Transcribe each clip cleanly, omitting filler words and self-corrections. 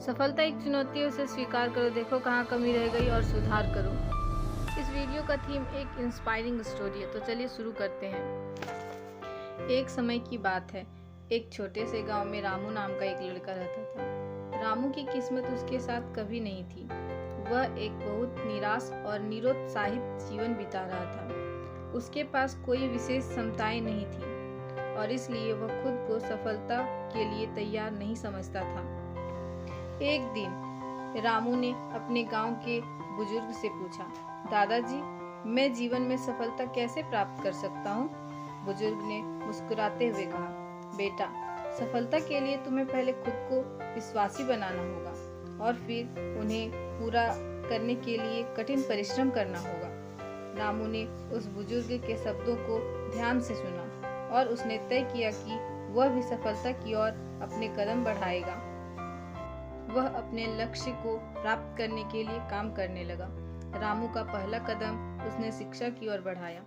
सफलता एक चुनौती है, उसे स्वीकार करो, देखो कहाँ कमी रह गई और सुधार करो। इस वीडियो का थीम एक इंस्पायरिंग स्टोरी है, तो चलिए शुरू करते हैं। एक समय की बात है, एक छोटे से गांव में रामू नाम का एक लड़का रहता था। रामू की किस्मत उसके साथ कभी नहीं थी। वह एक बहुत निराश और निरुत्साहित जीवन बिता रहा था। उसके पास कोई विशेष क्षमताएं नहीं थी और इसलिए वह खुद को सफलता के लिए तैयार नहीं समझता था। एक दिन रामू ने अपने गांव के बुजुर्ग से पूछा, दादाजी, मैं जीवन में सफलता कैसे प्राप्त कर सकता हूँ? बुजुर्ग ने मुस्कुराते हुए कहा, बेटा, सफलता के लिए तुम्हें पहले खुद को विश्वासी बनाना होगा और फिर उन्हें पूरा करने के लिए कठिन परिश्रम करना होगा। रामू ने उस बुजुर्ग के शब्दों को ध्यान से सुना और उसने तय किया कि वह भी सफलता की ओर अपने कदम बढ़ाएगा। वह अपने लक्ष्य को प्राप्त करने के लिए काम करने लगा। रामू का पहला कदम उसने शिक्षा की ओर बढ़ाया।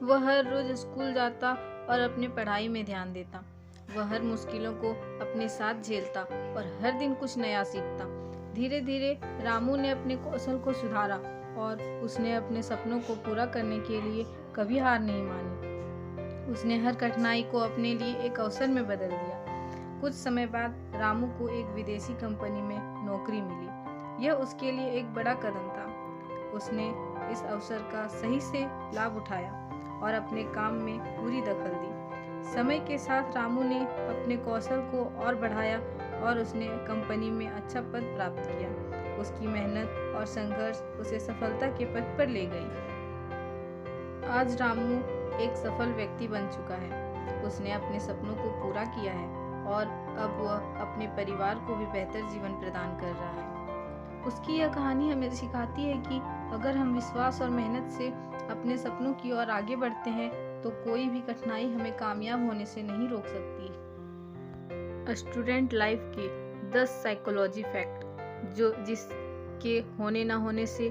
वह हर रोज स्कूल जाता और अपनी पढ़ाई में ध्यान देता। वह हर मुश्किलों को अपने साथ झेलता और हर दिन कुछ नया सीखता। धीरे धीरे रामू ने अपने कौशल को सुधारा और उसने अपने सपनों को पूरा करने के लिए कभी हार नहीं मानी। उसने हर कठिनाई को अपने लिए एक अवसर में बदल दिया। कुछ समय बाद रामू को एक विदेशी कंपनी में नौकरी मिली। यह उसके लिए एक बड़ा कदम था। उसने इस अवसर का सही से लाभ उठाया और अपने काम में पूरी दखल दी। समय के साथ रामू ने अपने कौशल को और बढ़ाया और उसने कंपनी में अच्छा पद प्राप्त किया। उसकी मेहनत और संघर्ष उसे सफलता के पथ पर ले गई। आज रामू एक सफल व्यक्ति बन चुका है। उसने अपने सपनों को पूरा किया है और अब वह अपने परिवार को भी बेहतर जीवन प्रदान कर रहा है। उसकी यह कहानी हमें सिखाती है कि अगर हम विश्वास और मेहनत से अपने सपनों की ओर आगे बढ़ते हैं तो कोई भी कठिनाई हमें कामयाब होने से नहीं रोक सकती। स्टूडेंट लाइफ के 10 साइकोलॉजी फैक्ट जिसके होने ना होने से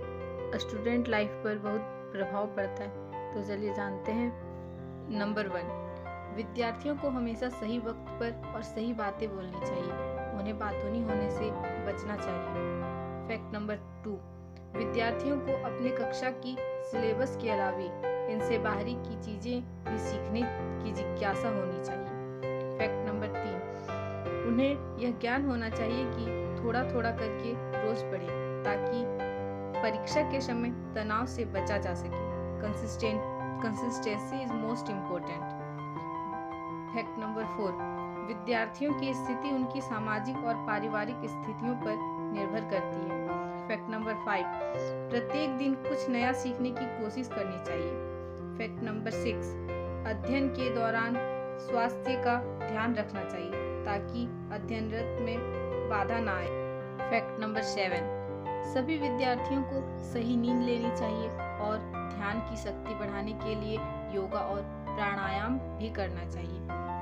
स्टूडेंट लाइफ पर बहुत प्रभाव पड़ता है, तो चलिए जानते हैं। नंबर 1, विद्यार्थियों को हमेशा सही वक्त पर और सही बातें बोलनी चाहिए। उन्हें बातूनी होने से बचना चाहिए। फैक्ट नंबर 2, विद्यार्थियों को अपने कक्षा की सिलेबस के अलावा इनसे बाहरी की चीजें भी सीखने की जिज्ञासा होनी चाहिए। फैक्ट नंबर 3, उन्हें यह ज्ञान होना चाहिए कि थोड़ा थोड़ा करके रोज पढ़ें ताकि परीक्षा के समय तनाव से बचा जा सके। Consistency is most important. Fact number 4, विद्यार्थियों की स्थिति उनकी सामाजिक और पारिवारिक स्थितियों पर निर्भर करती है। फैक्ट नंबर 5, प्रत्येक दिन कुछ नया सीखने की कोशिश करनी चाहिए। फैक्ट नंबर 6, अध्ययन के दौरान स्वास्थ्य का ध्यान रखना चाहिए ताकि अध्ययनरत में बाधा ना आए। फैक्ट नंबर 7, सभी विद्यार्थियों को सही नींद लेनी चाहिए और ध्यान की शक्ति बढ़ाने के लिए योगा और प्राणायाम भी करना चाहिए।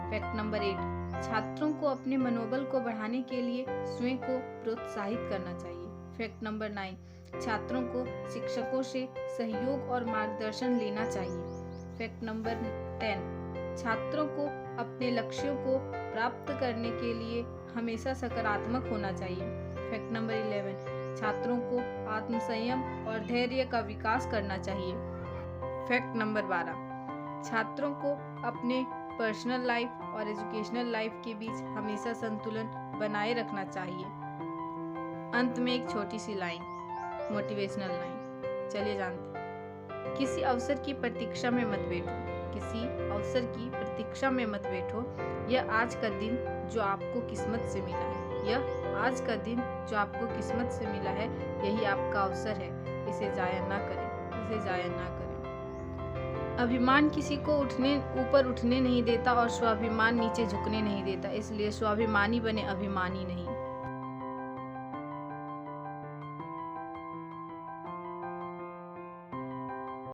फैक्ट नंबर 8, छात्रों को अपने मनोबल को बढ़ाने के लिए स्वयं को प्रोत्साहित करना चाहिए। फैक्ट नंबर 9, छात्रों को शिक्षकों से सहयोग और मार्गदर्शन लेना चाहिए। फैक्ट नंबर 10, छात्रों को अपने लक्ष्यों को प्राप्त करने के लिए हमेशा सकारात्मक होना चाहिए। फैक्ट नंबर 11, छात्रों को आत्मसंयम और धैर्य का विकास करना चाहिए। फैक्ट नंबर 12, छात्रों को अपने पर्सनल लाइफ और एजुकेशनल लाइफ के बीच हमेशा संतुलन बनाए रखना चाहिए। अंत में एक छोटी सी लाइन, मोटिवेशनल लाइन, चलिए जानते हैं। किसी अवसर की प्रतीक्षा में मत बैठो। किसी अवसर की प्रतीक्षा में मत बैठो। यह आज का दिन जो आपको किस्मत से मिला है, यह आज का दिन जो आपको किस्मत से मिला है, यही आपका अवसर है। इसे जाया ना करें, इसे जाया ना करें। अभिमान किसी को ऊपर उठने नहीं देता और स्वाभिमान नीचे झुकने नहीं देता, इसलिए स्वाभिमानी बने, अभिमानी नहीं।